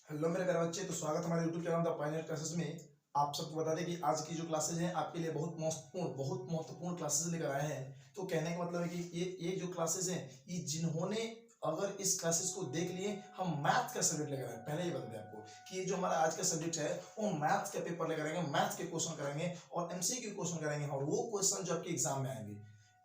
Hello मेरे प्यारे बच्चे, तो स्वागत है हमारे YouTube channel the Pioneer classes में। आप सबको बता दें कि आज की जो क्लासेज हैं आपके लिए बहुत महत्वपूर्ण क्लासेज लेकर आए हैं। तो कहने का मतलब है कि ये जो क्लासेज हैं, ये जिन्होंने अगर इस क्लासेस को देख लिए, हम मैथ्स का सब्जेक्ट लेकर आए। पहले ही बता दें आपको कि ये जो हमारा आज का सब्जेक्ट है वो मैथ्स का पेपर लेकर आएंगे, मैथ्स के क्वेश्चन करेंगे और एमसीक्यू क्वेश्चन करेंगे, और वो क्वेश्चन जो आपके एग्जाम में आएंगे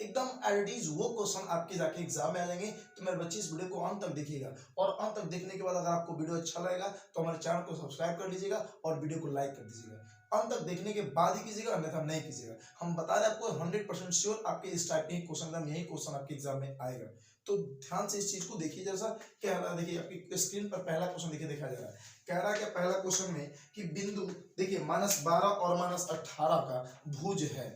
एकदम एज इट इज वो क्वेश्चन आपके जाके एग्जाम में आ जाएंगे। तो मेरे बच्चे इस वीडियो को अंत तक देखिएगा, और अंत तक देखने के बाद अगर आपको वीडियो अच्छा लगेगा तो हमारे चैनल को सब्सक्राइब कर लीजिएगा और वीडियो को लाइक कर दीजिएगा। अंत तक देखने के बाद ही कीजिएगा, अन्यथा नहीं कीजिएगा। हम बता रहे हैं आपको 100% श्योर आपके इस टाइप के क्वेश्चन यही क्वेश्चन आपके एग्जाम में आएगा। तो ध्यान से इस चीज को देखिए। जैसा क्या रहा, देखिए आपकी स्क्रीन पर पहला क्वेश्चन देखिए, देखा जा रहा है। कह रहा है कि पहला क्वेश्चन में कि बिंदु देखिए -12 और -18 का भुज है।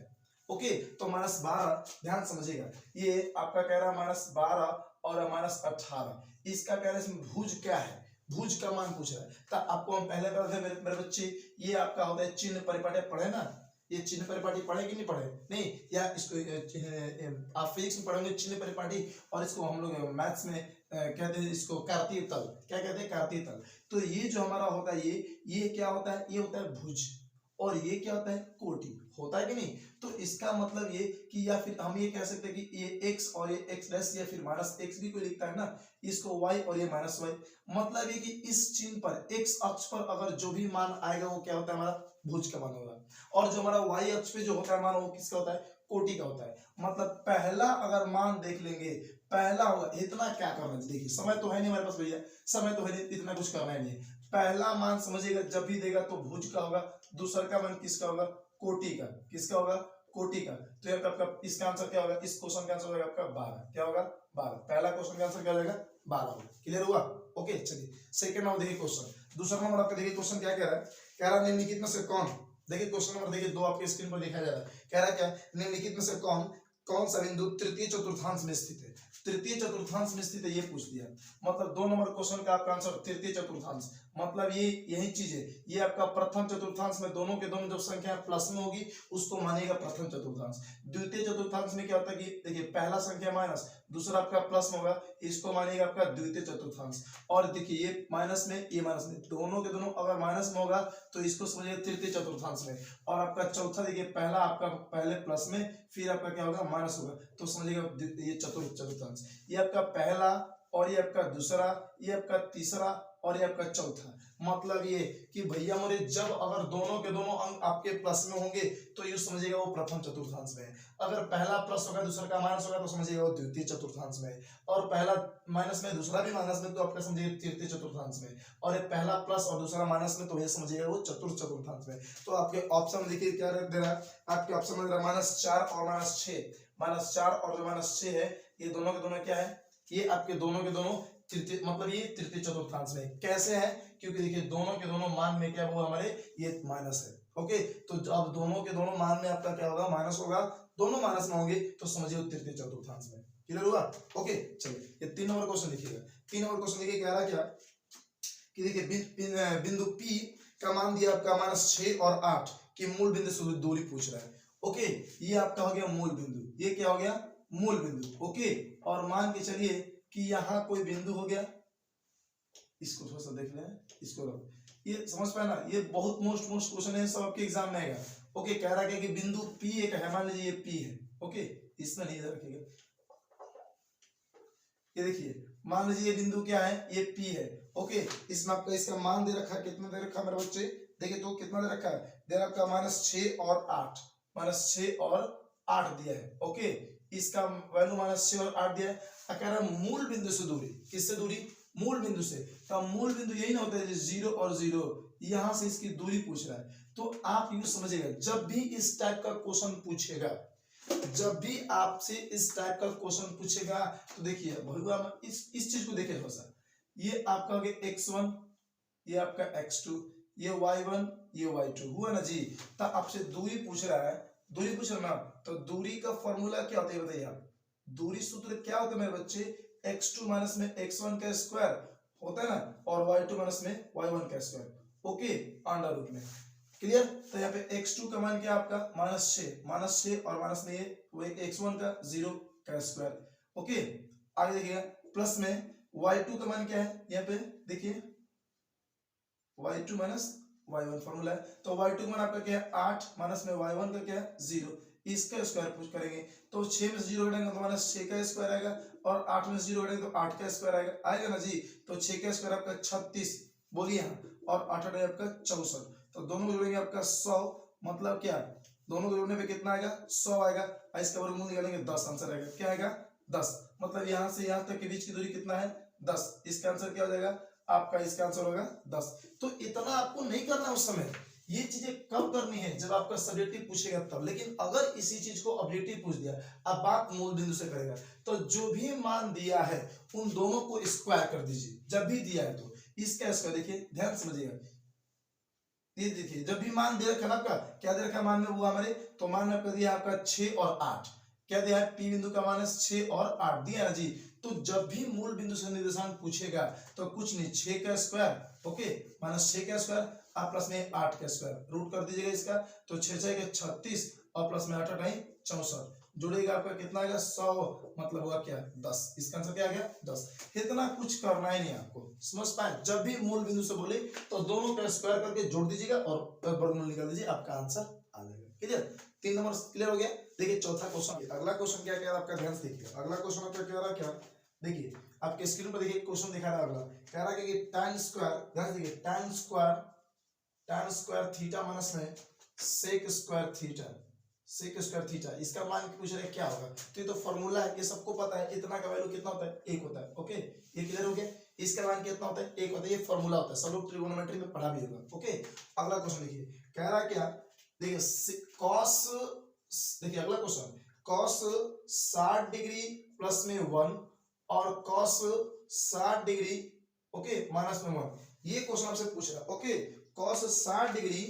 ओके, तो -12 ध्यान समझिएगा, ये आपका कह रहा है -12 और -18, इसका कह रहा है भुज क्या है, भुज का मान पूछ रहा है। तो आपको हम पहले बताते मेरे बच्चे, ये आपका होता है चिन्ह परिपाटी, पढ़े ना, ये चिन्ह परिपाटी पढ़े कि नहीं पढ़े? नहीं, या इसको आप फिजिक्स में पढ़ेंगे चिन्ह परिपाटी, और इसको हम लोग मैथ्स में कहते हैं इसको कार्तीय तल। क्या कहते हैं? कार्तीय तल। तो ये जो हमारा होता है, ये क्या होता है? ये होता है भुज, और ये क्या होता है? कोटि। होता है कि नहीं? तो इसका मतलब ये कि, या फिर हम ये कह सकते हैं कि ये x और ये x डैश, या फिर -x भी कोई लिखता है ना, इसको y और ये -y। मतलब ये कि इस चिन्ह पर x अक्ष पर अगर जो भी मान आएगा वो क्या होता है? हमारा भुज का मान होगा। और जो हमारा y अक्ष पे जो होता है मान, वो किसका होता है? कोटि का होता है। मतलब पहला अगर मान देख लेंगे, पहला होगा, इतना क्या करना है, देखिए समय तो है नहीं हमारे पास भैया, समय तो है नहीं, इतना कुछ करना ही नहीं। पहला मान समझिएगा, जब भी देगा तो भुज का होगा, दूसरा का मान किसका होगा? कोटि का। किसका होगा? कोटि का। तो यहाँ पे आपका इसका आंसर क्या होगा? इस क्वेश्चन का आंसर होगा आपका 12। क्या होगा? 12। पहला क्वेश्चन का आंसर क्या हो जाएगा? 12 होगा। क्लियर हुआ? ओके, चलिए सेकंड नंबर देखिए क्वेश्चन। दूसरा नंबर आपका देखिए क्वेश्चन क्या कह रहा है। कह रहा है निम्नलिखित में से कौन, देखिए क्वेश्चन नंबर देखिए 2 आपके स्क्रीन पर दिखाया जा रहा है। कह रहा है क्या? निम्नलिखित में से कौन सा बिंदु तृतीय चतुर्थांश में स्थित है? तृतीय चतुर्थांश में स्थित है, ये पूछ दिया। मतलब 2 नंबर क्वेश्चन का आपका आंसर तृतीय चतुर्थांश, मतलब ये यही चीज है। ये आपका प्रथम चतुर्थांश में दोनों के दोनों जब संख्या प्लस में होगी उसको मानेगा प्रथम चतुर्थांश। द्वितीय चतुर्थांश में क्या होता है कि देखिए पहला संख्या माइनस, दूसरा आपका प्लस में होगा, इसको मानेगा आपका द्वितीय चतुर्थांश। और देखिए ये माइनस में, ये माइनस में, दोनों के दोनों अगर माइनस में होगा तो इसको समझिए तृतीय चतुर्थांश में। और आपका चौथा देखिए, पहला आपका पहले प्लस में, फिर आपका क्या होगा? माइनस होगा, तो समझिएगा ये चतुर्थांश। ये आपका पहला, और ये आपका दूसरा, ये आपका तीसरा, और ये आपका चौथा। मतलब ये कि भैया मोरे जब अगर दोनों के दोनों अंक आपके प्लस में होंगे तो ये समझिएगा वो प्रथम चतुर्थांश में है। अगर पहला प्लस होगा दूसरा का माइनस होगा तो समझिएगा वो द्वितीय चतुर्थांश में है। और पहला माइनस में दूसरा भी माइनस में तो आपका समझिएगा तृतीय चतुर्थांश में। और ये पहला प्लस और दूसरा माइनस में तो ये समझिएगा वो चतुर्थ चतुर्थांश में। तो आपके ऑप्शन देखिए क्या दे रहा है। आपके ऑप्शन में दे रहा है -4 और -6। -4 और जो -6 है, ये दोनों के दोनों क्या है? ये आपके दोनों के दोनों तृतीय, मतलब ये तृतीय चतुर्थांश में। कैसे है? क्योंकि देखिए दोनों के दोनों मान में क्या वो हमारे ये माइनस है। ओके, तो अब दोनों के दोनों मान में आपका क्या होगा? माइनस होगा। दोनों माइनस में होंगे तो समझिए तृतीय चतुर्थांश में। क्लियर हुआ? ओके, चलिए ये 3 नंबर क्वेश्चन लिखिएगा। 3 नंबर क्वेश्चन देखिए कह रहा क्या कि देखिए बिंदु P का मान दिया आपका -6 और 8 की मूल बिंदु से दूरी पूछ रहा है। ओके, ये आपका हो गया मूल बिंदु, ये क्या हो गया? मूल बिंदु। ओके, और मान के चलिए कि यहाँ कोई बिंदु हो गया, इसको थोड़ा सा देख लें, इसको ये समझ पाए ना, ये बहुत मोस्ट क्वेश्चन है, सब आपके एग्जाम में आएगा। ओके, कह रहा है कि बिंदु P एक है, मान लीजिए ये P है। ओके, इसमें नहीं रखिएगा, ये देखिए मान लीजिए ये बिंदु क्या है? ये P है। ओके, इसमें आपका इसका मान दे रखा है, कितना दे रखा है मेरे बच्चे? देखिए तो कितना दे रखा है? दे रखा है -6 और 8, -6 और 8 दिया है। ओके, इसका वैल्यू -6 और 8 दिया है। कह रहा है मूल बिंदु से दूरी, किससे दूरी? मूल बिंदु से। तो मूल बिंदु यही ना होता है 0 और 0, यहां से इसकी दूरी पूछ रहा है। तो आप यूं समझिएगा, जब भी इस टाइप का क्वेश्चन पूछेगा, जब भी आपसे इस टाइप का क्वेश्चन पूछेगा तो देखिए भैया इस चीज को देखिए थोड़ा सा। ये आपका हो गया x1, ये आपका x2, ये y1, ये y2 हुआ ना जी। तो आपसे दूरी पूछ रहा है, दूरी पूछ रहा ना, तो दूरी का फॉर्मूला क्या होता है बताइए आप? दूरी सूत्र क्या होता है मेरे बच्चे? x2 माइनस में x1 का स्क्वायर होता है ना, और y2 माइनस में y1 का स्क्वायर। ओके, अंडर रूट में। क्लियर? तो यहाँ पे x2 का मान क्या आपका? -6 और माइनस में ये x1 का 0 का स्क्वायर। ओके, आगे देखिएगा प्लस में y2 का मान क्या है? यहाँ पे देखिए y2 माइनस y1 फॉर्मूला है। तो y2 मान आपका क्या है 8 माइनस में y1 का क्या है 0, इसका स्क्वायर पुट करेंगे तो 6 में से 0 घटाएंगे तो माइनस 6 का स्क्वायर आएगा और 8 में से 0 घटाएंगे तो 8 का स्क्वायर आएगा ना जी। तो 6 का स्क्वायर आपका 36 बोलिए यहाँ और 8 आपका 64, तो दोनों को जोड़ेंगे आपका 100, मतलब क्या दोनों को जोड़ने पे कितना आएगा 100 आएगा। इसका वर्गमूल निकालेंगे 10, आंसर आएगा क्या आएगा 10, मतलब यहाँ से यहाँ तक के बीच की दूरी कितना है 10। इसका आंसर क्या हो जाएगा आपका, इसका आंसर होगा 10। तो इतना आपको नहीं करना उस समय, ये चीजें कब करनी है जब आपका सब्जेक्टिव पूछेगा तब। लेकिन अगर इसी चीज को ऑब्जेक्टिव पूछ दिया, अब बात मूल बिंदु से करेगा, तो जो भी मान दिया है उन दोनों को स्क्वायर कर दीजिए। जब भी दिया है तो इसका स्क्वायर देखिए, ध्यान समझिएगा, ये देखिए जब भी मान दे रखा ना आपका, क्या दे रखा मान में वो हमारे, तो मान में आपका दिया आपका 6 और 8, क्या दिया है पी बिंदु का मान 6 और 8 दिया है जी। तो जब भी मूल बिंदु से निर्देशांक पूछेगा तो कुछ नहीं 6 का स्क्वायर ओके माइनस 6 का स्क्वायर आप प्लस में 8 का स्क्वायर रूट कर दीजिएगा इसका, तो 6 6 के 36 और प्लस में 8 8 64, जुड़ेगा आपका कितना आएगा 100, मतलब होगा क्या 10। इसका आंसर क्या आ गया 10। इतना कुछ करना ही नहीं आपको, समझ पाए। जब भी मूल बिंदु से बोले तो दोनों का स्क्वायर करके जोड़ दीजिएगा और वर्गमूल निकाल दीजिए, आपका आंसर आ जाएगा। क्लियर, 3 नंबर क्लियर हो गया। देखिए चौथा क्वेश्चन, अगला क्वेश्चन क्या कह रहा है आपका, ध्यान से देखिए। अगला क्वेश्चन आपका कह रहा है क्या, देखिए आपके स्क्रीन पर देखिए क्वेश्चन दिखा रहा है। अगला कह रहा है कि tan स्क्वायर, ध्यान से देखिए tan स्क्वायर थीटा माइनस में sec स्क्वायर थीटा, इसका मान पूछ रहे क्या होगा। तो ये तो फॉर्मूला है, ये सबको पता है, इतना का वैल्यू कितना होता है 1 होता है। ओके ये क्लियर हो गया, इसका मान कितना होता है 1 होता है, ये फॉर्मूला होता है, सब लोग ट्रिगोनोमेट्री में पढ़ा भी होगा। ओके अगला क्वेश्चन देखिए, कह रहा है क्या, देखिए cos, देखिए अगला क्वेश्चन cos 60 डिग्री प्लस में 1 और cos 60 डिग्री ओके माइनस में 1, ये क्वेश्चन आपसे पूछ रहा है। Okay cos 60 degree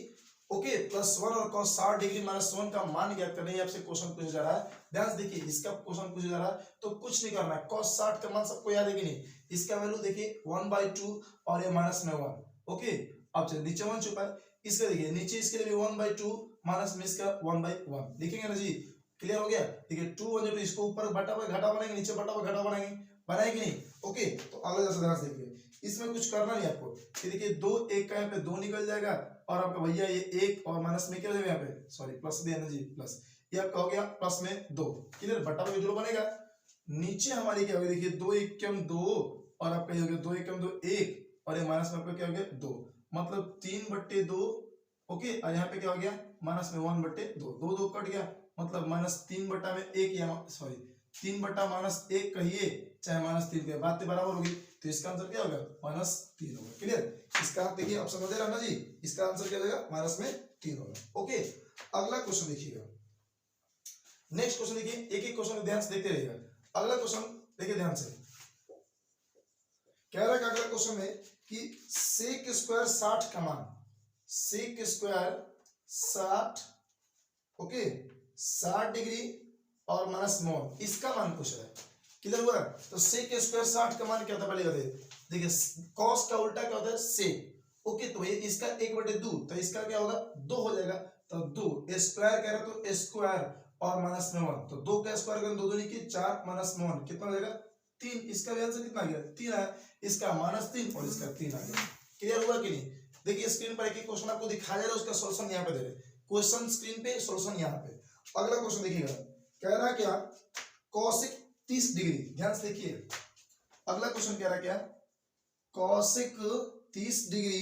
okay plus 1 और cos 60 डिग्री माइनस 1 का मान ज्ञात करने ही आपसे क्वेश्चन पूछा जा रहा है। ध्यान से देखिए, इसका क्वेश्चन पूछा जा रहा है तो कुछ नहीं करना है, cos 60 का मान सबको याद है कि नहीं, इसका वैल्यू देखिए 1/2 और ये माइनस में 1। ओके अब चलिए नीचे 1 छुपा है, इसका देखिए नीचे इसके लिए भी 1/2 माइनस में इसका 1/1 लिखेंगे ना जी। क्लियर हो गया, देखिए 2 1 2 इसको ऊपर बटा हुआ घटा बनाएंगे, नीचे बटा हुआ घटा बनाएंगे, बनाएंगे नहीं। ओके तो अगला जैसा ध्यान से देखिए, इसमें कुछ करना नहीं आपको। ये देखिए 2 1 का यहाँ पे 2 निकल जाएगा और आपका भैया ये 1 और माइनस में क्या हो जाएगा यहाँ पे, सॉरी प्लस दिया ना जी, प्लस ये आपका हो गया प्लस में 2। क्लियर, बटा हुआ जो बनेगा नीचे हमारी क्या होगी, देखिए 2 1 2 और आपका ये हो गया 2 1 2 1 और ये माइनस में आपका क्या हो गया 2, मतलब 3/2। ओके और यहाँ पे क्या हो गया माइनस में 1/2, 2 2 कट गया, मतलब माइनस 3 बटा में 1 या सॉरी 3 बटा माइनस 1 कहिए चाहे माइनस 3 कहिए, बातें बराबर होगी, तो इसका आंसर क्या होगा -3 होगा। क्लियर, इसका देखिए आप समझ रहे हैं ना जी, इसका आंसर क्या होगा -3 होगा। ओके अगला क्वेश्चन देखिएगा, नेक्स्ट क्वेश्चन देखिए, एक एक क्वेश्चन ध्यान से देखते रहिएगा। अगला क्वेश्चन देखिए ध्यान से, कह रहा है अगला क्वेश्चन में कि sec स्क्वायर 60 का मान, sec स्क्वायर 60 ओके 60 डिग्री और माइनस -1, इसका मान पूछ रहा है। क्लियर हुआ, तो sec स्क्वायर 60 का मान क्या था पहले बताइए, देखिए cos का उल्टा क्या होता है sec। ओके तो ये इसका 1/2, तो इसका क्या होगा 2 हो जाएगा, तो 2 स्क्वायर कह रहा तो स्क्वायर और माइनस में 1, तो 2 का स्क्वायर करें 2 2 की 4 माइनस में 1 कितना हो जाएगा 3, इसका भी आंसर कितना आ गया 3 आया, इसका -3 और इसका 3 आ गया। क्लियर हुआ कि नहीं, देखिए स्क्रीन पर एक क्वेश्चन आपको दिखाया जा रहा है, उसका सॉल्यूशन यहाँ पे दे रहे, क्वेश्चन स्क्रीन पे सॉल्यूशन यहाँ पे। अगला क्वेश्चन देखिएगा, कह रहा है क्या cosec 30 डिग्री, ध्यान से देखिए अगला क्वेश्चन कह रहा है क्या cosec 30 डिग्री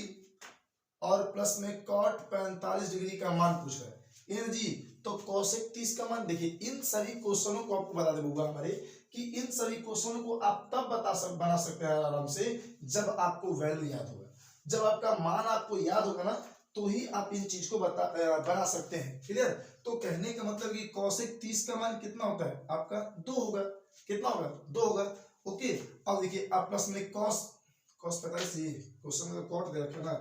और प्लस में cot 45 डिग्री का मान पूछ रहा है। इन जी तो cosec 30 का मान देखिए, इन सभी क्वेश्चनों को आपको बता देगा हमारे कि इन सभी क्वेश्चनों को आप तब बना सकते हैं आराम से जब आपको वैल्यू याद होगा, जब आपका मान आपको याद होगा ना तो ही आप इन चीज को बना सकते हैं। क्लियर, तो कहने का मतलब कि cosec 30 का मान कितना होता है आपका 2 होगा, कितना होगा 2 होगा। ओके अब देखिए आप प्लस में cos 45, ये क्वेश्चन में cot दे रखा है ना,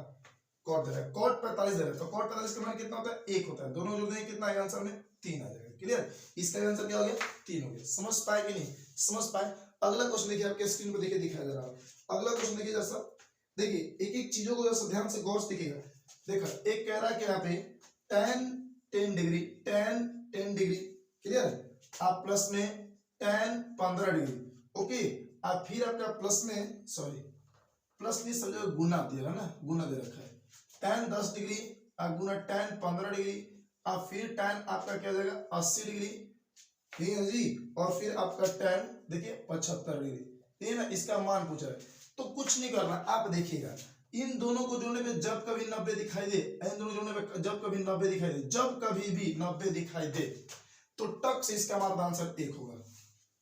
cot दे रहा है, cot 45 दे रहा है, तो cot 45 का मान कितना होता है 1 होता है, दोनों जोड़ देंगे कितना आएगा आंसर में 3 आ जाएगा। क्लियर, इसका आंसर क्या हो गया 3 हो गया। समझ पाए कि नहीं, समझ पाए। अगला क्वेश्चन देखिए आपके स्क्रीन पर देखिए दिखाया जा रहा है। अगला क्वेश्चन देखिए जैसा, देखिए एक एक चीजों को जैसा ध्यान से गौर से देखिएगा। देखा एक कह रहा है कि यहाँ पे tan 10 degree, tan 10 degree, clear, आप प्लस में tan 15 डिग्री। ओके आप फिर आपका प्लस में सॉरी प्लस नहीं समझो गुना दिया है ना, गुना दे रखा है, tan 10 डिग्री गुना tan 15 डिग्री, अब फिर tan आपका क्या हो जाएगा 80 डिग्री, ठीक है जी, और फिर आपका tan देखिए 75 डिग्री, ठीक है ना। इसका मान पूछ रहा है तो कुछ नहीं करना, आप देखिएगा इन दोनों को जोड़ने पे जब कभी 90 दिखाई दे, इन दोनों जोड़ने पे जब कभी 90 दिखाई दे, जब कभी भी 90 दिखाई दे तो टक से इसका हमारा आंसर 1 होगा।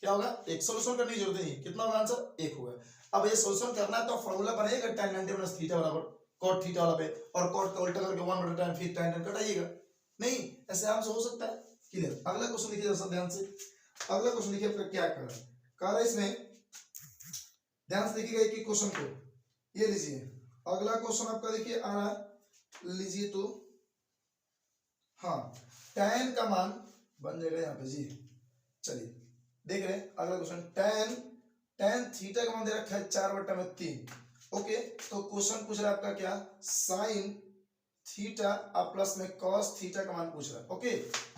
क्या होगा? एक सोल्यूशन करने की जरूरत नहीं, कितना होगा आंसर 1 होगा। अब ये सोल्यूशन करना है तो फॉर्मूला बनाइएगा tan 90 माइनस थीटा बराबर cot थीटा वाला पे, और cot का उल्टा करके 1/tan फिर tan tan कटाइएगा। नहीं ऐसे आराम से हो सकता है। क्लियर? अगला क्वेश्चन देखिए जरा ध्यान से, अगला क्वेश्चन देखिए आपका क्या कर रहा है इसमें, ध्यान से देखिएगा एक क्वेश्चन को, ये लीजिए अगला क्वेश्चन आपका देखिए आ रहा है, लीजिए तो हाँ tan का मान बन जाएगा यहाँ पे जी। चलिए देख रहे हैं अगला क्वेश्चन, tan थीटा का मान दे रखा है 4/3। ओके तो क्वेश्चन पूछ रहा है आपका क्या, sin थीटा अब प्लस में cos थीटा का मान पूछ रहा है। ओके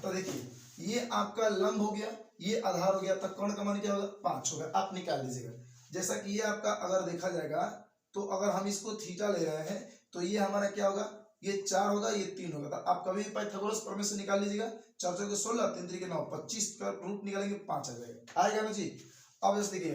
तो देखिए ये आपका लंब हो गया, ये आधार हो गया, तो कोण का मान क्या होगा 5 होगा, आप निकाल लीजिएगा। जैसा कि ये आपका अगर देखा जाएगा तो अगर हम इसको थीटा ले रहे हैं तो ये हमारा क्या होगा, ये 4 होगा, ये 3 होगा। तो आप कभी भी पाइथागोरस प्रमेय से निकाल लीजिएगा, 4 4 16 3 3 9 25 का रूट निकालेंगे 5 आ जाएगा, आएगा ना जी। अब जैसे देखिए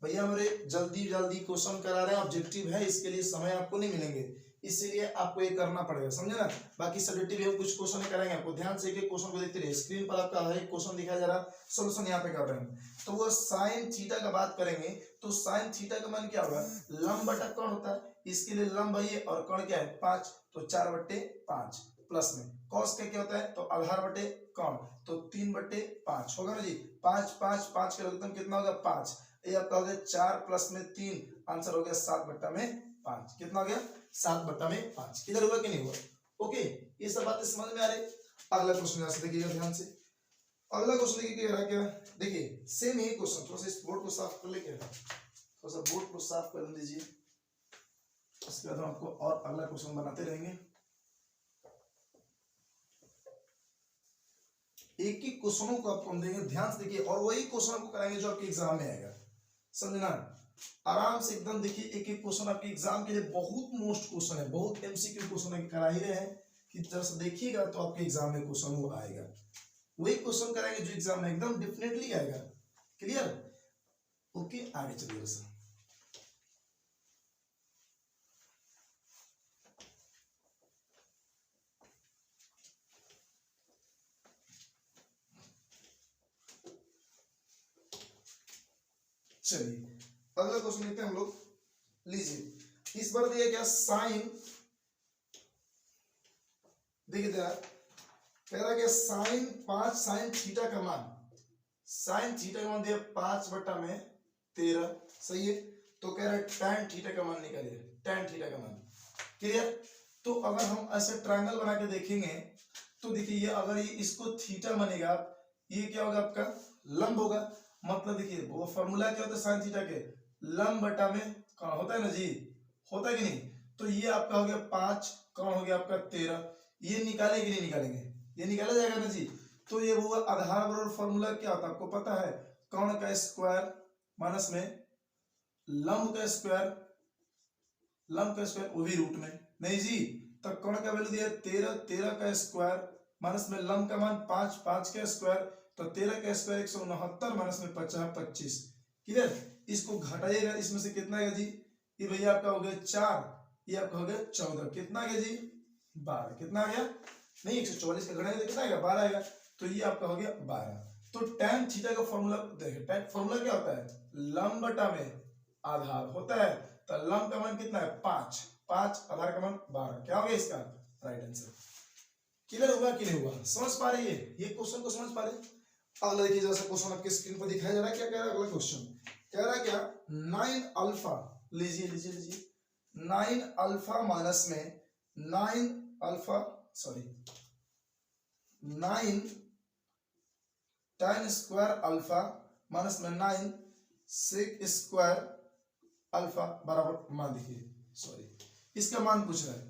भैया मेरे जल्दी जल्दी क्वेश्चन करा रहे हैं, ऑब्जेक्टिव है, इसके लिए समय आपको नहीं मिलेंगे, इसीलिए आपको ये करना पड़ेगा, समझे ना। बाकी सब्जेक्टिव हम कुछ क्वेश्चन कराएंगे आपको, ध्यान से एक क्वेश्चन को देखते रहिए। स्क्रीन पर आपका हर एक क्वेश्चन दिखाया जा रहा है, सोल्यूशन यहाँ पे कर रहे हैं। तो वो साइन थीटा का बात करेंगे तो साइन थीटा का मान क्या होगा, लंब बटा कोण होता है, इसके लिए लंब है और कोण क्या है 5, तो 4/5 प्लस में कॉस का क्या होता है, तो आधार बटे कोण, तो 3/5 होगा ना जी। 5 5 5 का लघुत्तम कितना होगा 5, ये आपका हो गया 4 प्लस में 3, आंसर हो गया 7/5। कितना हो गया 7/5। किधर हुआ कि नहीं हुआ? ओके ये सब बातें समझ में आ रही। अगला क्वेश्चन देखिएगा ध्यान से, अगला क्वेश्चन देखिए क्या क्या, देखिए सेम ही क्वेश्चन, थोड़ा सा इस बोर्ड को साफ कर लेके, थोड़ा सा बोर्ड को साफ कर लीजिए, उसके बाद हम आपको और अगला क्वेश्चन बनाते रहेंगे। एक ही क्वेश्चनों को आपको हम देंगे, ध्यान से देखिए, और वही क्वेश्चन आपको कराएंगे जो आपके एग्जाम में आएगा, समझना आराम से एकदम। देखिए एक एक क्वेश्चन आपके एग्जाम के लिए बहुत मोस्ट क्वेश्चन है, बहुत एमसीक्यू क्वेश्चन करा ही रहे हैं कि जब से देखिएगा तो आपके एग्जाम में क्वेश्चन वो आएगा, वही क्वेश्चन कराएंगे जो एग्जाम में एकदम डेफिनेटली आएगा। क्लियर? ओके आगे चलिए सर। चलिए अगला क्वेश्चन देखते हैं हम लोग, लीजिए इस बार दिया क्या, साइन, देखिए कह रहा क्या साइन 5 साइन थीटा का मान, साइन थीटा का मान दिया 5/13, सही है। तो कह रहा है tan थीटा का मान निकालिए, tan थीटा का मान। क्लियर? तो अगर हम ऐसे ट्रायंगल बना के देखेंगे तो देखिए ये अगर ये इसको थीटा मानेगा, ये क्या होगा आपका लंब होगा, मतलब देखिए वो फॉर्मूला क्या होता है साइन थीटा के, लंब बटा में कोण होता है ना जी, होता है कि नहीं। तो ये आपका हो गया 5, कोण हो गया आपका 13, ये निकालेंगे नहीं निकालेंगे, ये निकाला जाएगा ना जी। तो ये वो आधार बराबर फॉर्मूला क्या होता है आपको पता है, कोण का स्क्वायर माइनस में लंब का स्क्वायर, लंब का स्क्वायर वो भी रूट में, नहीं जी। तो कोण का वैल्यू दिया 13, 13 का स्क्वायर माइनस में लंब का मान 5, 5 का स्क्वायर, तो 13 का स्क्वायर 169 माइनस में 50 25। क्लियर? इसको घटाइएगा, इसमें से कितना आएगा जी, ये भैया आपका हो गया 4, ये आपका हो गया 14, कितना आ गया जी 12, कितना आ गया, नहीं 144 का घटाएंगे तो कितना आएगा 12 आएगा, तो ये आपका हो गया 12। तो tan थीटा का फॉर्मूला देखिए, tan फॉर्मूला क्या होता है, लंब बटा में आधार होता है, तो लंब का मान कितना है 5, 5 आधार का मान 12, क्या हो गया इसका राइट आंसर। क्लियर हुआ कि नहीं हुआ, समझ पा रही है ये क्वेश्चन को, समझ पा रहे। अगला देखिए जैसा क्वेश्चन आपके स्क्रीन पर दिखाया जा रहा है, क्या कह रहा है अगला क्वेश्चन, कह रहा है क्या 9 अल्फा, लीजिए लीजिए लीजिए 9 अल्फा माइनस में 9 alpha, sorry 9 tan square alpha minus में 9 sec स्क्वायर अल्फा बराबर मान, देखिए सॉरी इसका मान पूछ रहा है,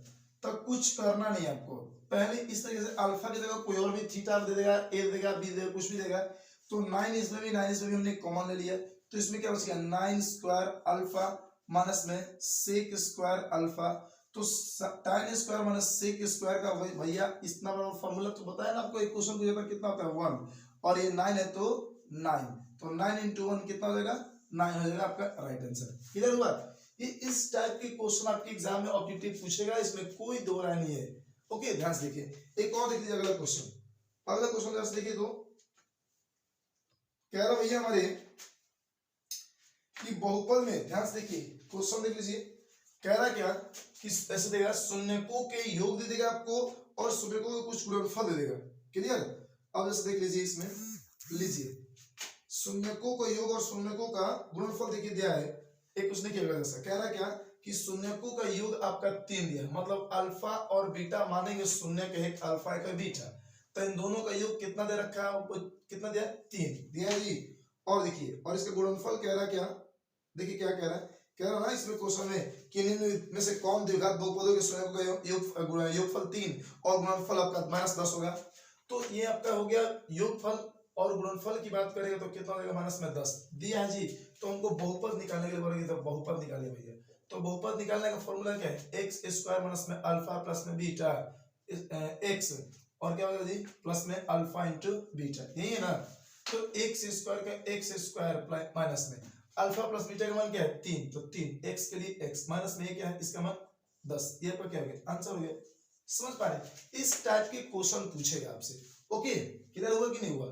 तो कुछ करना नहीं आपको, पहले इस तरीके से अल्फा की जगह कोई और भी थीटा दे देगा, ए देगा, बी देगा, कुछ भी देगा। तो 9 इसमें भी हमने कॉमन ले लिया, तो इसमें क्या बचेगा 9 स्क्वायर अल्फा माइनस में सेक स्क्वायर अल्फा, तो tan square minus sec square का भैया इतना बड़ा फॉर्मूला तो बताया ना आपको, एक क्वेश्चन पूछा था कितना होता है 1, और ये 9 है तो 9, तो 9 into 1 कितना हो जाएगा 9 हो जाएगा आपका राइट आंसर। क्लियर हुआ? ये इस टाइप के क्वेश्चन आपके एग्जाम में ऑब्जेक्टिव पूछेगा, इसमें कोई दो राय नहीं है। ओके, ध्यान से देखिए। एक और देख लीजिए अगला क्वेश्चन। अगला क्वेश्चन ध्यान से देखिए, तो कह रहा भैया हमारे कि बहुपद में, ध्यान से देखिए क्वेश्चन देख लीजिए, कह रहा क्या कि ऐसे देगा, शून्यकों के योग दे देगा आपको और शून्यकों के कुछ गुणनफल दे देगा। क्लियर? अब जैसे देख लीजिए, इसमें लीजिए शून्यकों का योग और शून्यकों का गुणनफल देखिए दिया है। एक उसने क्या कहा, जैसा कह रहा क्या कि शून्यकों का योग आपका 3 दिया, मतलब अल्फा और बीटा मानेंगे शून्य के एक अल्फा एक बीटा, तो इन दोनों का योग कितना दे रखा है आपको, कितना दिया 3 दिया है जी। और देखिए, और इसका गुणनफल कह रहा क्या, देखिए क्या कह रहा है, कह रहा ना इसमें क्वेश्चन में कि निम्न में से कौन द्विघात बहुपदों के शून्यकों का योगफल 3 और गुणनफल आपका -10 होगा। तो ये आपका हो गया योगफल, और गुणनफल की बात करेंगे तो कितना हो जाएगा -10 दिया है जी। तो हमको बहुपद निकालने के लिए बोलेंगे, तो बहुपद निकालिए भैया। तो बहुपद निकालने का फॉर्मूला क्या है, एक्स स्क्वायर माइनस में अल्फा प्लस में बीटा एक्स, और क्या होगा जी प्लस में अल्फा इंटू बीटा, यही है ना। तो एक्स स्क्वायर का एक्स स्क्वायर माइनस में अल्फा प्लस बीटा का मान क्या है 3, तो 3 एक्स के लिए एक्स माइनस में ये क्या है, इसका मान 10, ये आपका क्या हो गया आंसर हो गया। समझ पा रहे? इस टाइप के क्वेश्चन पूछेगा आपसे। ओके, किधर हुआ कि नहीं हुआ?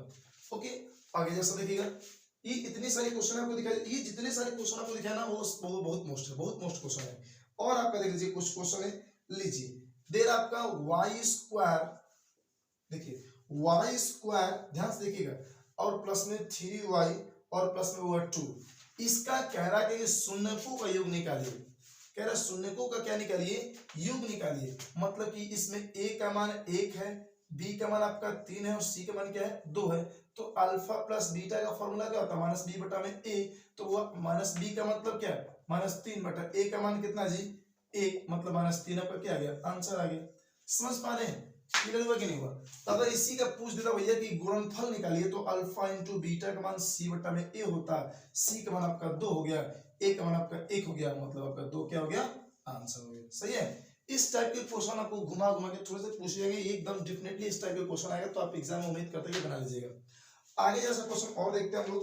ओके, आगे जैसा देखिएगा, ये इतनी सारी क्वेश्चन आपको दिखाई, ये जितने सारे क्वेश्चन आपको दिखाया ना, वो बहुत मोस्ट है, बहुत मोस्ट क्वेश्चन है। और आपका देख लीजिए कुछ क्वेश्चन है, लीजिए देर आपका वाई स्क्वायर, देखिए वाई स्क्वायर ध्यान से देखिएगा, और प्लस में 3y और प्लस में वो 2, इसका कह रहा है कि शून्यकों का योग निकालिए। कह रहा शून्यकों का क्या निकालिए, योग निकालिए। मतलब कि इसमें a का मान 1 है, b का मान आपका 3 है और c का मान क्या है 2 है। तो अल्फा प्लस बीटा का फॉर्मूला क्या होता है -b बटा में a, तो वो -b का मतलब क्या है -3 बटा a का मान कितना जी 1, मतलब -3 आपका क्या आ गया आंसर आ गया। समझ पा रहे हैं? क्लियर हुआ कि नहीं हुआ? अगर इसी का पूछ देता भैया कि गुणनफल निकालिए, तो अल्फा इंटू बीटा का मान c बटा में a होता है, c का मान आपका 2 हो गया, a का मान आपका 1 हो गया, मतलब आपका 2 क्या हो गया आंसर हो गया। सही है? इस टाइप के क्वेश्चन आपको घुमा घुमा के थोड़े से पूछ जाएंगे, एकदम डेफिनेटली इस टाइप के क्वेश्चन आएगा, तो आप एग्जाम में उम्मीद करते हैं बना लीजिएगा। आगे जैसा क्वेश्चन और देखते हैं हम लोग,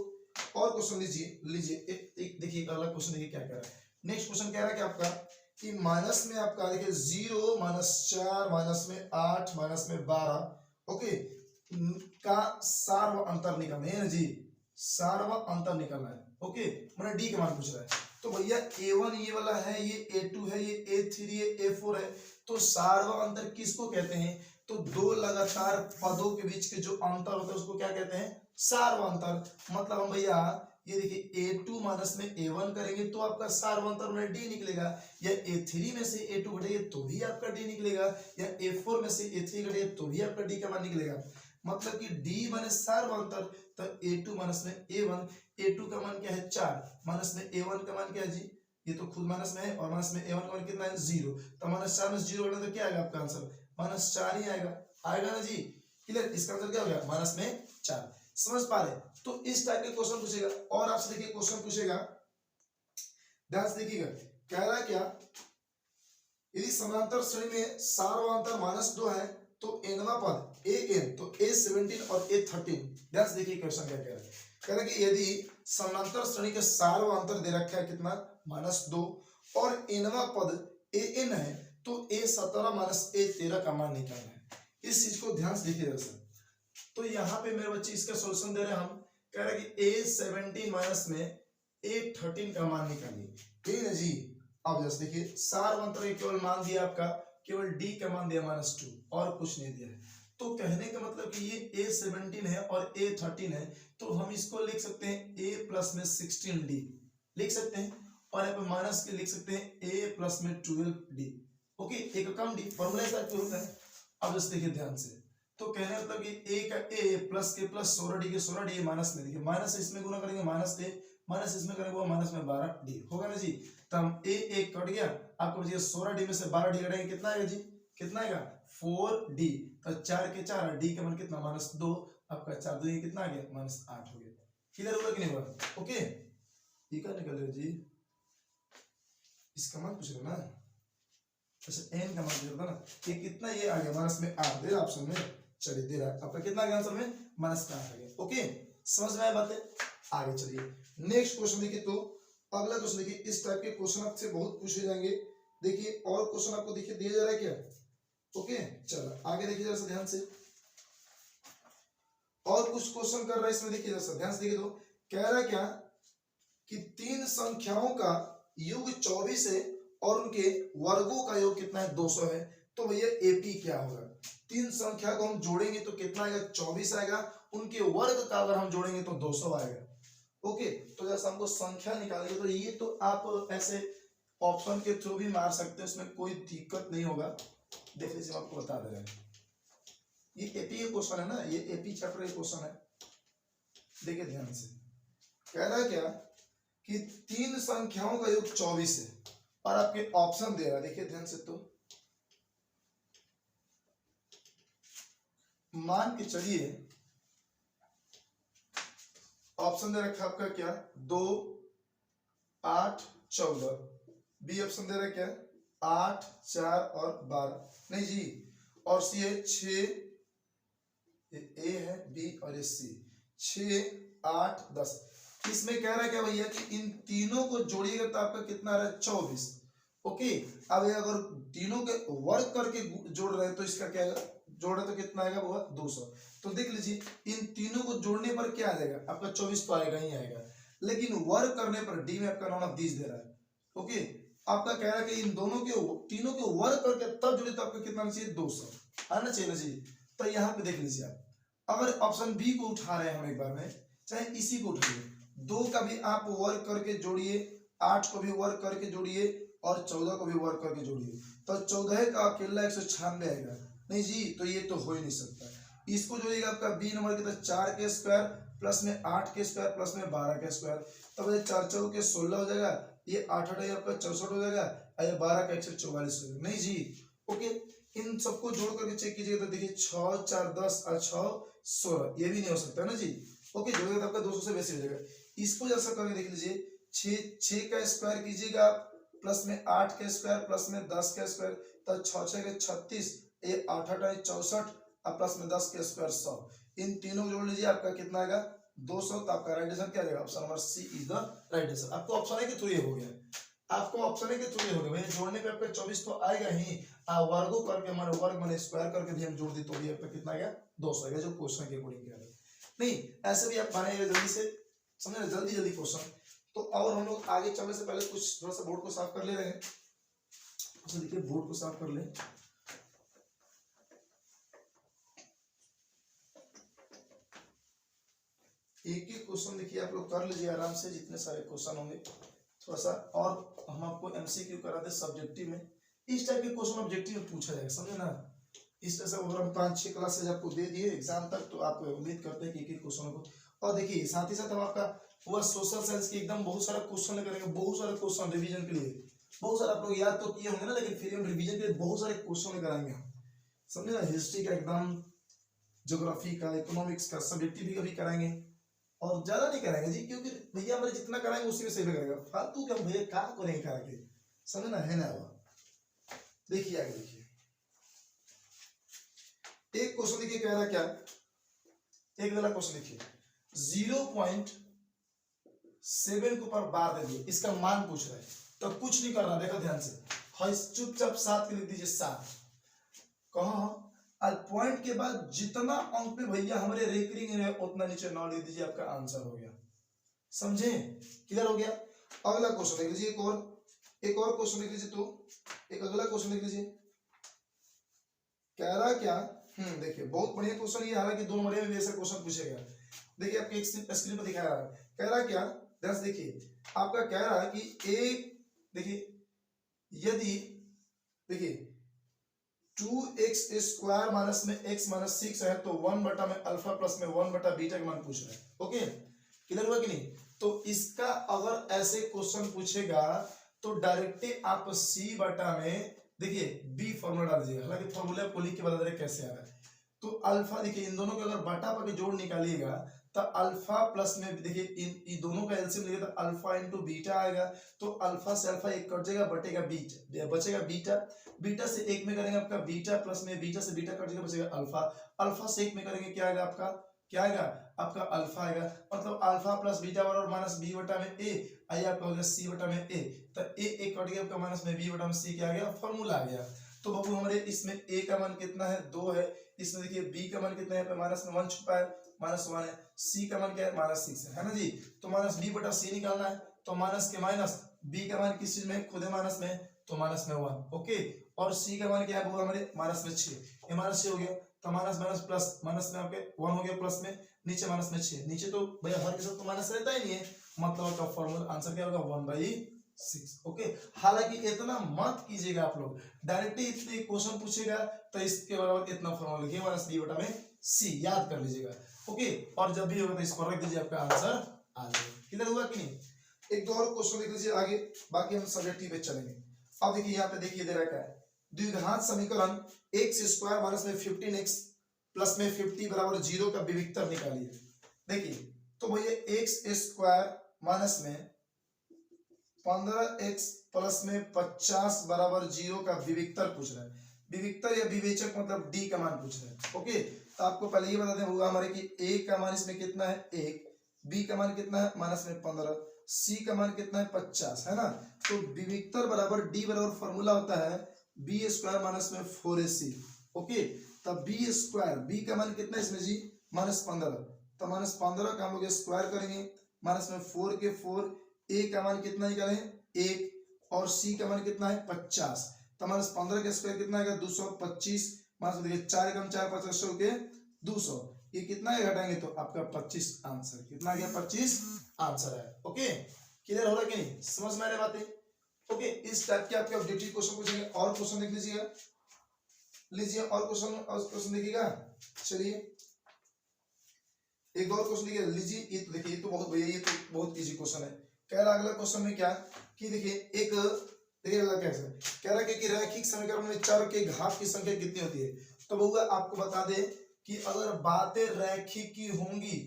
और क्वेश्चन लीजिए देखिए अगला क्वेश्चन देखिए क्या कह रहा है। नेक्स्ट क्वेश्चन कह रहा है कि आपका कि माइनस में आपका देखिए 0 -4 माइनस में 8 माइनस में 12 ओके का सार्व अंतर निकालना है जी, सार्व अंतर निकालना है। ओके, मैंने डी का मान पूछ रहा है, तो भैया a1 ये वाला है, ये a2 है, ये a3 ये a4 है, तो सार्व अंतर किसको कहते हैं, तो दो लगातार पदों के बीच के जो अंतर होता है उसको क्या कहते हैं सार्व अंतर। मतलब हम भैया ये देखिए a2 माइनस में a1 करेंगे तो आपका सार्वंतर में d निकलेगा, या a3 में से a2 घटेगा तो भी आपका d निकलेगा, या a4 में से a3 घटेगा तो भी आपका d का मान निकलेगा। मतलब कि d माने सार्वंतर, तो a2 माइनस में a1, a2 का मान क्या है 4, माइनस में a1 का मान क्या है जी, ये तो खुद माइनस में है, और माइनस में a1 का मान कितना है 0, तो -4 में 0 घटेगा तो क्या आएगा आपका आंसर -4 ही आएगा, आएगा ना जी। क्लियर? इसका आंसर क्या हो गया -4। समझ पा रहे? तो इस टाइप के क्वेश्चन पूछेगा। और आपसे देखिए क्वेश्चन पूछेगा, ध्यान से देखिएगा, कह रहा है क्या, यदि समांतर श्रेणी में सार्वंतर -2 है तो nवां पद an, तो a17 और a13, ध्यान से देखिए क्वेश्चन क्या कह रहा है। कह रहा है कि यदि समांतर श्रेणी के सार्वंतर दे रखा है कितना -2 और nवां पद an है, तो a17 a13 का मान निकालना है। इस चीज को ध्यान से देखिए जरा। तो यहाँ पे मेरे बच्चे इसका सॉल्यूशन दे रहे हैं, हम कह रहे हैं कि a17 माइनस में a13 का मान निकालिए, ठीक है जी। अब जैसे देखिए सार्वंतर केवल मान दिया आपका, केवल d का मान दिया -2 और कुछ नहीं दिया है। तो कहने का मतलब कि ये a17 है और a13 है, तो हम इसको लिख सकते हैं a प्लस में 16d लिख सकते हैं, और यहाँ पे माइनस के लिख सकते हैं a प्लस में 12d। ओके, एक कम d फॉर्मूला ऐसा क्यों होता है। अब जैसे देखिए ध्यान से, तो कहने मतलब कि a का a प्लस के प्लस 16d के 16d माइनस में, देखिए माइनस इसमें गुना करेंगे -a, माइनस इसमें करेंगे वो माइनस में 12d होगा ना जी। तो हम a एक कट गया, आपको बचिए 16d में से 12d कटेंगे, कितना आएगा जी, कितना आएगा 4d, तो 4 के 4 d का मान कितना -2, आपका 4 2 कितना आ गया -8 हो गया। क्लियर होगा कि नहीं हुआ? ओके, ये क्या निकल रहा है जी, इसका मान पूछ रहे ना, अच्छा n का मान दे ना, ये कितना ये आ गया माइनस में 8 दे रहा ऑप्शन में, चलिए दे रहा है आपका कितना आ गया आंसर में माइनस में 8 आ गया। ओके समझ में आया बातें, आगे चलिए नेक्स्ट क्वेश्चन देखिए। तो अगला क्वेश्चन देखिए, इस टाइप के क्वेश्चन आपसे बहुत पूछे जाएंगे। देखिए और क्वेश्चन आपको देखिए दिया जा रहा है क्या, ओके चलो आगे देखिए जरा ध्यान से, और कुछ क्वेश्चन कर रहा है इसमें, देखिए जरा ध्यान से देखिए। तो कह रहा है क्या कि तीन संख्याओं का योग 24 है और उनके वर्गों का योग कितना है 200 है, तो भैया एपी क्या होगा। तीन संख्या को हम जोड़ेंगे तो कितना आएगा 24 आएगा, उनके वर्ग का अगर हम जोड़ेंगे तो 200 आएगा। ओके तो जैसा हमको संख्या निकालेंगे तो ये तो आप ऐसे ऑप्शन के थ्रू भी मार सकते हैं, उसमें कोई दिक्कत नहीं होगा। देख लीजिए आपको बता दे रहे हैं, ये एपी का क्वेश्चन है ना, ये एपी चैप्टर का क्वेश्चन है। देखिए ध्यान से कह रहा है क्या कि तीन संख्याओं का योग 24 है और आपके ऑप्शन दे रहा है, देखिए ध्यान से। तो मान के चलिए ऑप्शन दे रखा आपका क्या 2 8 14, बी ऑप्शन दे रहा क्या 8 4 और 12, नहीं जी, और सी है 6, ए है बी और ये सी 6 8 10। इसमें कह रहा है क्या भैया कि इन तीनों को जोड़िएगा तो आपका कितना आ रहा है 24। ओके अब अगर तीनों के वर्ग करके जोड़ रहे हैं तो इसका क्या जोड़ रहे तो कितना आएगा वो 200। तो देख लीजिए इन तीनों को जोड़ने पर क्या आ जाएगा आपका 24 तो आएगा ही आएगा, लेकिन वर्ग करने पर डी में आपका नॉन ऑफ दिस दे रहा है। ओके आपका कह रहा है कि इन दोनों के तीनों के वर्ग करके तब जोड़े तो आपका कितना चाहिए 200 आना चाहिए ना जी। तो यहाँ पे देख लीजिए आप, अगर ऑप्शन बी को उठा रहे हैं हम एक बार में, चाहे इसी को उठाइए, 2 का भी आप वर्ग करके जोड़िए, 8 को भी वर्ग करके जोड़िए और 14 को भी वर्ग करके जोड़िए, तो 14 का अकेला 196 आएगा, नहीं जी तो ये तो हो ही नहीं सकता। इसको जोड़िएगा आपका बी नंबर कितना 4 के स्क्वायर प्लस में 8 के स्क्वायर प्लस में 12 के स्क्वायर, तब ये 4 4 के 16 हो जाएगा, ये 8 8 आपका 64 हो जाएगा, ये 12 का 144 हो जाएगा, नहीं जी। ओके इन सबको जोड़ करके चेक कीजिएगा तो देखिए 6 4 10 और 6 16, ये भी नहीं हो सकता ना जी। ओके जोड़ेगा तो आपका 200 से बेसी हो जाएगा। इसको जैसा करके देख लीजिए 6 का स्क्वायर कीजिएगा प्लस में 8 के स्क्वायर प्लस में 10 के स्क्वायर, तो 6 6 के 36, ये 8 8 64 और प्लस में 10 के स्क्वायर 100, इन तीनों को जोड़ लीजिए आपका कितना आएगा 200। तो आपका राइट आंसर क्या आएगा option number C is the right answer. आपको ऑप्शन ए के थ्रू ये हो गया, आपको ऑप्शन ए के थ्रू ये हो गया भैया, जोड़ने पे आपका 24 तो आएगा ही, वर्गों करके मान वर्ग माने स्क्वायर करके भी हम जोड़ दी तो भी आपका कितना आएगा 200 आएगा, जो क्वेश्चन के अकॉर्डिंग किया गया। नहीं ऐसे भी आप बनाइएगा जल्दी से, समझे ना, जल्दी जल्दी क्वेश्चन। तो और हम लोग आगे चलने से पहले कुछ थोड़ा सा बोर्ड को साफ कर ले रहे हैं, तो देखिए बोर्ड को साफ कर ले। एक एक क्वेश्चन देखिए आप लोग कर लीजिए आराम से, जितने सारे क्वेश्चन होंगे थोड़ा सा, और हम आपको एमसीक्यू करा दे सब्जेक्टिव में, इस टाइप के क्वेश्चन ऑब्जेक्टिव में पूछा जाएगा, समझे ना। इस तरह से अगर हम 5-6 क्लासेज आपको दे दिए एग्जाम तक, तो आप उम्मीद करते हैं कि एक एक क्वेश्चन को, और देखिए साथ ही साथ हम आपका वो सोशल साइंस के एकदम बहुत सारा क्वेश्चन लेकर आएंगे, बहुत सारे क्वेश्चन रिवीजन के लिए, बहुत सारे आप लोग याद तो किए होंगे ना, लेकिन फिर हम रिवीजन के लिए बहुत सारे क्वेश्चन लेकर आएंगे हम, समझे ना। हिस्ट्री का एकदम, ज्योग्राफी का, इकोनॉमिक्स का, सब्जेक्टिव भी कभी कराएंगे, और ज्यादा नहीं कराएंगे जी, क्योंकि भैया हमारे जितना कराएंगे उसी में सही करेगा, फालतू के भैया काम को नहीं कराएंगे, समझे ना, है ना। देखिए आगे देखिए एक क्वेश्चन देखिए कह रहा है क्या, एक वाला क्वेश्चन देखिए 0.7 के ऊपर बार दे दिए, इसका मान पूछ रहा है, तो कुछ नहीं करना, देखो ध्यान से, चुपचाप 7 के लिख दीजिए 7, कहा पॉइंट के बाद जितना अंक पे भैया हमारे रेकरिंग है उतना नीचे 9 लिख दीजिए, आपका आंसर हो गया, समझे, क्लियर हो गया। अगला क्वेश्चन देख लीजिए, एक और क्वेश्चन देख लीजिए, तो एक अगला क्वेश्चन देख लीजिए, कह रहा क्या, देखिए बहुत बढ़िया क्वेश्चन ये, हालांकि 2 नंबर में भी ऐसा क्वेश्चन पूछेगा। देखिए आपके स्क्रीन पर दिखा रहा है, कह रहा क्या, ध्यान से देखिए, आपका कह रहा है कि एक, देखिए यदि, देखिए 2x स्क्वायर माइनस में x माइनस 6 है, तो 1 बटा में अल्फा प्लस में 1 बटा बीटा का मान पूछ रहा है। ओके क्लियर हुआ कि नहीं। तो इसका अगर ऐसे क्वेश्चन पूछेगा तो डायरेक्टली आप c बटा में देखिए b फॉर्मूला डाल दीजिएगा, हालांकि फॉर्मूला को लिख के बता दे कैसे आ रहा है। तो अल्फा देखिए इन दोनों के अगर बटा पर जोड़ निकालिएगा तो अल्फा प्लस में देखिए इन दोनों का एलसीएम लेंगे तो अल्फा इंटू बीटा आएगा। तो अल्फा से अल्फा एक कट जाएगा, बटेगा बीटा, बचेगा बीटा। बीटा से एक में करेंगे आपका बीटा प्लस में बीटा से बीटा कट जाएगा, बचेगा अल्फा। अल्फा से एक में करेंगे क्या आएगा आपका, क्या आएगा आपका अल्फा आएगा। मतलब अल्फा प्लस बीटा बराबर माइनस बी बटा में ए, आई आपका हो गया सी बटा में ए। तो ए एक कट गया आपका माइनस में बी बटा में सी, क्या आ गया फॉर्मूला आ गया। तो बाबू हमारे इसमें ए का मान कितना है 2 है, इसमें देखिए बी का मान कितना है माइनस में 1 छुपा है, माइनस 1 है, सी का मान क्या है माइनस 6 है ना जी। तो माइनस बी बटा सी निकालना है, तो माइनस के माइनस बी का मान किस चीज में खुद है माइनस में, तो माइनस में 1 ओके। और सी का मान क्या है वो हमारे माइनस में 6, ये माइनस 6 हो गया। तो माइनस माइनस प्लस, माइनस में आपके 1 हो गया प्लस में, नीचे माइनस में 6, नीचे तो भैया हर के साथ तो माइनस रहता ही नहीं है, मतलब आपका फॉर्मूला आंसर क्या होगा 1/6 ओके। हालांकि इतना मत कीजिएगा आप लोग, डायरेक्टली इतने क्वेश्चन पूछेगा तो इसके बराबर इतना फॉर्मूला लिखिए माइनस बी बटा में सी, याद कर लीजिएगा ओके। और जब भी होगा तो इसको रख दीजिए, आपका आंसर आ जाएगा। क्लियर हुआ कि नहीं? एक दो और क्वेश्चन देख लीजिए आगे, बाकी हम सब्जेक्टिव पे चलेंगे। अब देखिए यहाँ पे देखिए दे रहा क्या है, द्विघात समीकरण x स्क्वायर माइनस में 15x प्लस में 50 बराबर 0 का विविक्तर निकालिए। देखिए तो भैया x स्क्वायर माइनस में 15x प्लस में 50 बराबर 0 का विविक्तर पूछ रहा है। विविक्तर या विवेचक मतलब d का मान पूछ रहा है ओके। तो आपको पहले ये बता दें होगा हमारे कि a का मान इसमें कितना है 1, b का मान कितना है माइनस में 15, c का मान कितना है 50 है ना। तो विविक्तर बराबर d बराबर फॉर्मूला होता है बी स्क्वायर माइनस में 4ac ओके। तब बी स्क्वायर, बी का मान कितना है इसमें जी माइनस 15, तो माइनस 15 का हम लोग स्क्वायर करेंगे, माइनस में 4 के 4, ए का मान कितना निकालें 1, और सी का मान कितना है 50, तो माइनस 15 का स्क्वायर कितना आएगा 225, माइनस देखिए 4 कम 4 50 के 200, ये कितना है घटाएंगे तो आपका 25 आंसर, कितना आ गया 25 आंसर है ओके। क्लियर हो रहा है कि नहीं, समझ में आ रही बातें ओके। इस टाइप के आपके ऑब्जेक्टिव क्वेश्चन पूछेंगे। और क्वेश्चन देख लीजिएगा, लीजिए और क्वेश्चन देखिएगा। चलिए एक और क्वेश्चन देखिए, लीजिए ये तो देखिए, ये तो बहुत भैया ये तो बहुत इजी क्वेश्चन है। कह रहा अगला क्वेश्चन में क्या कि देखिए एक, देखिए अगला कैसे कह रहा है कि रैखिक समीकरण में चर के घात की संख्या कितनी होती है। तो बउआ आपको बता दे कि अगर बातें रैखिक की होंगी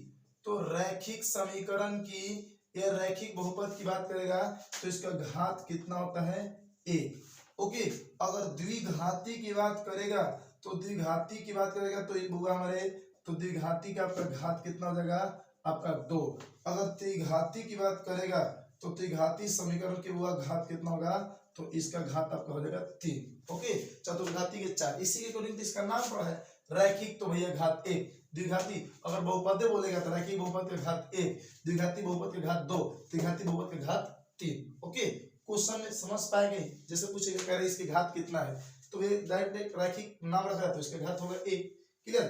तो रैखिक समीकरण की या रैखिक बहुपद की बात करेगा तो इसका घात कितना होता है 1 ओके। अगर द्विघाती की बात करेगा तो द्विघाती की बात करेगा तो ये बउआ हमारे, तो द्विघाती का आपका घात कितना हो जाएगा आपका 2। अगर त्रिघाती की बात करेगा तो त्रिघाती समीकरण के हुआ घात कितना होगा, तो इसका घात आपका हो जाएगा 3 ओके। चतुर्घाती के 4, इसी के अकॉर्डिंग इसका नाम पड़ा है रैखिक, तो भैया घात 1। द्विघाती अगर बहुपद बोलेगा तो रैखिक बहुपद का घात 1, द्विघाती बहुपद का घात 2, त्रिघाती बहुपद का घात 3 ओके। क्वेश्चन में समझ पाएंगे, जैसे पूछेगा कह रहे इसके घात कितना है तो ये डायरेक्ट रैखिक नाम रखा है तो इसका घात होगा 1। क्लियर,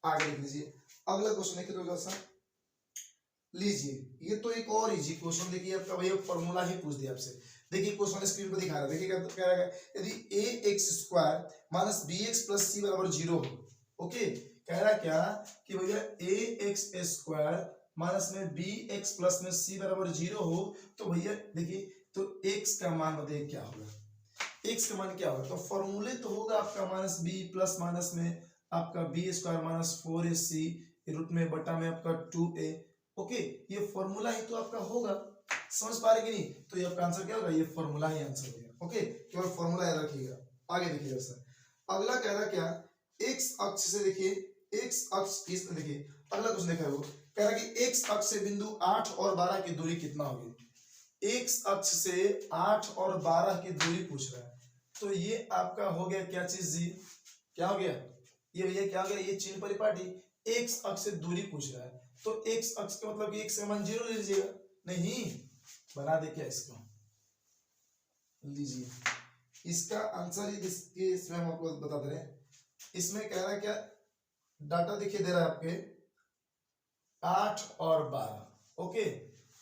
आगे लिख लीजिए अगला क्वेश्चन लिखिए तो सा लीजिए। ये तो एक और इजी क्वेश्चन देखिए आपका भैया फॉर्मूला ही पूछ दिया आपसे। देखिए क्वेश्चन स्क्रीन पर दिखा रहा है, देखिएगा तो क्या रहेगा यदि a x square minus b x plus c बराबर 0 हो ओके। कह रहा क्या कि भैया a x स्क्वायर माइनस में बी एक्स प्लस में सी बराबर 0 हो तो भैया देखिए तो x का मान बताइए क्या होगा, x का मान क्या होगा। तो फॉर्मूले तो होगा आपका माइनस बी प्लस माइनस में आपका B square minus 4ac root में बटा में आपका 2a ओके। ये फॉर्मूला ही तो आपका होगा, समझ पा रहे कि नहीं। तो ये आपका आंसर क्या होगा, ये फॉर्मूला ही आंसर होगा ओके। केवल फॉर्मूला याद रखिएगा। आगे देखिएगा सर अगला कह रहा क्या x अक्ष से, देखिए x अक्ष इस देखिए अगला कुछ देखा है वो कह रहा कि x अक्ष से बिंदु 8 और 12 की दूरी कितना होगी। x अक्ष से 8 और 12 की दूरी पूछ रहा है, तो ये आपका हो गया क्या चीज जी, क्या हो गया ये भैया, क्या हो गया ये चिन्ह परिपाटी। x अक्ष से दूरी पूछ रहा है तो x अक्ष का मतलब कि x का मान 0 ले लीजिएगा, नहीं बना दे क्या इसको, लीजिए इसका आंसर ही इसमें हम आपको बता दे रहे हैं। इसमें कह रहा है क्या डाटा देखिए दे रहा है आपके 8 और 12 ओके।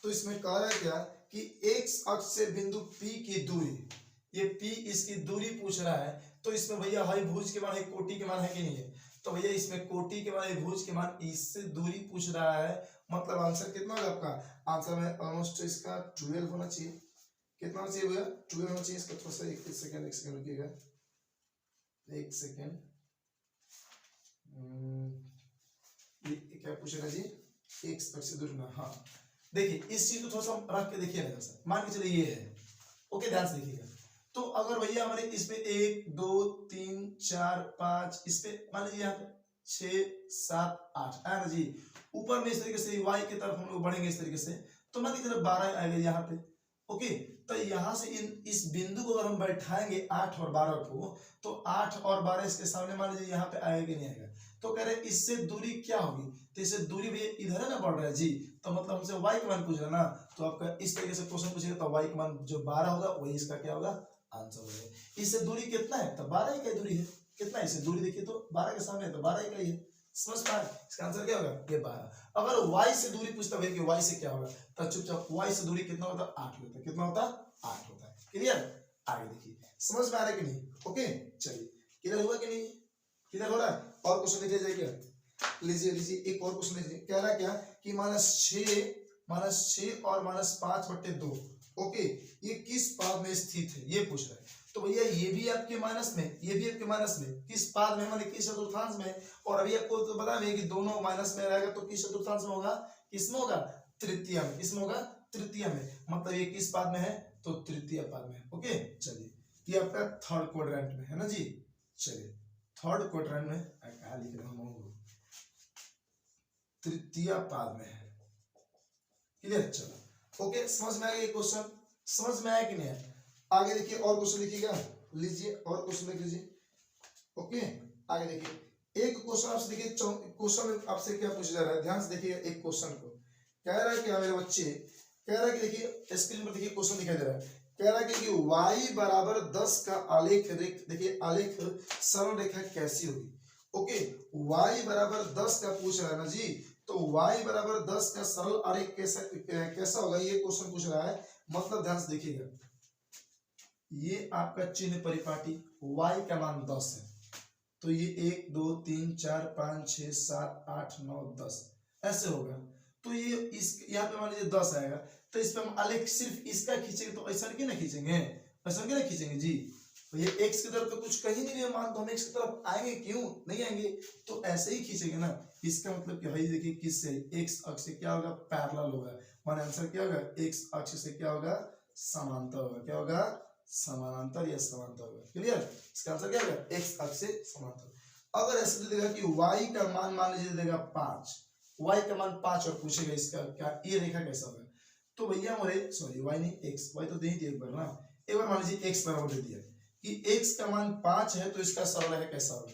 तो इसमें कह रहा है क्या कि x अक्ष से बिंदु P की दूरी, ये P इसकी दूरी पूछ रहा है। तो इसमें भैया हाई भुज के मान है, कोटि के मान है कि नहीं है, तो भैया इसमें कोटि के मान भुज के मान इससे दूरी पूछ रहा है, मतलब आंसर कितना होगा आपका, आंसर में ऑलमोस्ट इसका 12 होना चाहिए। कितना होना चाहिए भैया 12 होना चाहिए। इसका थोड़ा सा एक सेकंड रुकिएगा, एक सेकंड। ये क्या पूछ रहा है जी, एक्स अक्ष से दूरी गुना, हाँ देखिए इस चीज को थोड़ा सा रख के देखिए ना सर, मान के चलिए ये है, ओके ध्यान से देखिएगा। तो अगर भैया हमारे इस पे 1 2 3 4 5 इस पे मान लीजिए यहाँ पे 6 7 8 है ना जी, ऊपर में इस तरीके से y की तरफ हम लोग बढ़ेंगे इस तरीके से, तो मान लीजिए 12 आएगा यहाँ पे, ओके। तो यहाँ से इस बिंदु को अगर हम बैठाएंगे 8 और 12 को, तो 8 और 12 इसके सामने मान लीजिए यहाँ पे आएगा कि नहीं आएगा। तो कह रहे इससे दूरी क्या होगी, तो इससे दूरी भैया इधर है ना बढ़ रहा है जी, तो मतलब हमसे y का मान पूछ रहा है ना, तो आपका इस तरीके से क्वेश्चन पूछेगा तो y का मान जो 12 होगा वही इसका क्या होगा, आंसर होगा। इससे दूरी कितना है, तो 12 ही का दूरी है, कितना है इससे दूरी देखिए तो 12 के सामने है तो 12 ही का ही है, समझ पा रहे, इसका आंसर क्या होगा ये 12। अगर y से दूरी पूछता है कि y से क्या होगा, तो चुपचाप y से दूरी कितना होता है 8 होता है, कितना होता है 8 होता है, क्लियर। आगे देखिए समझ में आ रहा है कि नहीं, ओके चलिए क्लियर हुआ कि नहीं, क्लियर हो रहा है। और क्वेश्चन लिखिए जाइए, लीजिए लीजिए एक और क्वेश्चन लीजिए, कह रहा है क्या कि -6 और -5/2, ओके ये किस पाद में स्थित है ये पूछ रहा है। तो भैया ये भी आपके माइनस में, ये भी आपके माइनस में, किस पाद में, माने किस चतुर्थांश में, और अभी आपको तो बता दें कि दोनों माइनस में रहेगा तो किस चतुर्थांश में होगा, किसमें होगा, तृतीय में, किसमें होगा, तृतीय में, मतलब ये किस पाद में है, तो तृतीय पाद में, ओके चलिए ये आपका थर्ड क्वाड्रेंट में है ना जी। चलिए थर्ड क्वाड्रेंट में क्या लिख रहा हूँ, तृतीय पाद में है, क्लियर। चलो ओके समझ में आ गया ये क्वेश्चन, समझ में आया कि नहीं है। आगे देखिए और क्वेश्चन लिखिएगा, लीजिए और क्वेश्चन लिख लीजिए, ओके आगे देखिए एक क्वेश्चन आपसे देखिए, क्वेश्चन आपसे क्या पूछा जा रहा है, ध्यान से देखिए एक क्वेश्चन को, कह रहा है क्या मेरे बच्चे, कह रहा है कि देखिए स्क्रीन पर देखिए क्वेश्चन दिखाई दे रहा है, कह रहा है कि y बराबर 10 का आलेख, देखिए आलेख सरल रेखा कैसी होगी, ओके y बराबर 10 का पूछ रहा है ना जी, तो y बराबर 10 का सरल आलेख कैसा होगा ये क्वेश्चन पूछ रहा है। मतलब ध्यान से देखिएगा, ये आपका चिन्ह परिपाटी y का मान 10 है, तो ये 1 2 3 4 5 6 7 8 9 10 ऐसे होगा, तो ये इस यहाँ पे मान लीजिए 10 आएगा, तो इस पे हम आलेख सिर्फ इसका खींचेंगे, तो ऐसा क्यों ना खींचेंगे, ऐसा क्यों ना खींचेंगे जी, तो ये x की तरफ तो कुछ कहीं नहीं है मान, तो हम x की तरफ आएंगे क्यों नहीं आएंगे, तो ऐसे ही खींचेंगे ना। इसका मतलब कि भाई देखिए किससे, x अक्ष से क्या होगा, पैरेलल होगा, मान आंसर क्या होगा, x अक्ष से क्या होगा, समांतर होगा, क्या होगा, समानांतर या समांतर होगा, क्लियर। इसका आंसर क्या होगा, x अक्ष से समांतर। अगर ऐसे दे देगा कि y का मान लीजिए दे देगा 5, y का मान 5 और पूछेगा इसका क्या ये रेखा कैसा होगा, तो भैया हमारे सॉरी y नहीं x, y तो दे ही दिया एक बार ना, एक बार मान लीजिए x बराबर दे दिया कि x का मान 5 है, तो इसका सरल रेखा कैसा होगा,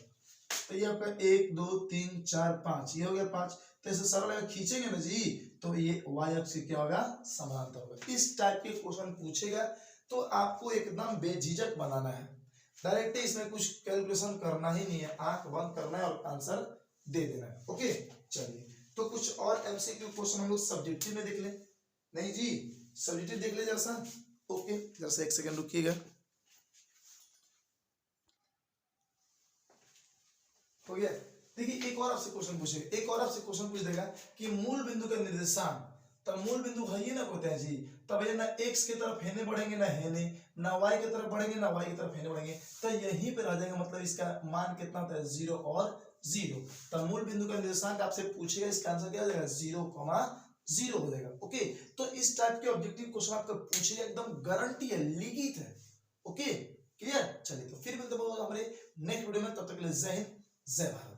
तो ये आपका 1 2 3 4 5 ये हो गया 5, तो ऐसे सरल रेखा खींचेंगे ना जी, तो ये y अक्ष क्या होगा, समांतर होगा। इस टाइप के क्वेश्चन पूछेगा तो आपको एकदम बेझिझक बनाना है, डायरेक्ट इसमें कुछ कैलकुलेशन करना ही नहीं है, आंख बंद करना है और आंसर दे देना है, ओके चलिए। तो कुछ और एमसीक्यू क्वेश्चन हम लोग सब्जेक्टिव में देख लें, नहीं जी सब्जेक्टिव देख ले जरा सा, ओके जरा सा एक सेकंड रुकिएगा, हो गया। देखिए एक और आपसे क्वेश्चन पूछेगा, एक और आपसे क्वेश्चन पूछ देगा कि मूल बिंदु का निर्देशांक, तब मूल बिंदु है ही ना होते हैं जी, तब ये ना x की तरफ हेने बढ़ेंगे ना हेने, ना y की तरफ बढ़ेंगे ना y की तरफ हेने बढ़ेंगे, तो यहीं पे रह जाएंगे, मतलब इसका मान कितना होता है 0 और 0। तब मूल बिंदु का निर्देशांक आपसे पूछेगा, इसका आंसर क्या हो जाएगा 0,0 हो जाएगा, ओके। तो इस टाइप के ऑब्जेक्टिव क्वेश्चन आपका पूछेगा, एकदम गारंटी है, लिखित है, ओके क्लियर। चलिए तो फिर मिलते हैं हमारे नेक्स्ट वीडियो में, तब तक के लिए जय हिंद जय भारत।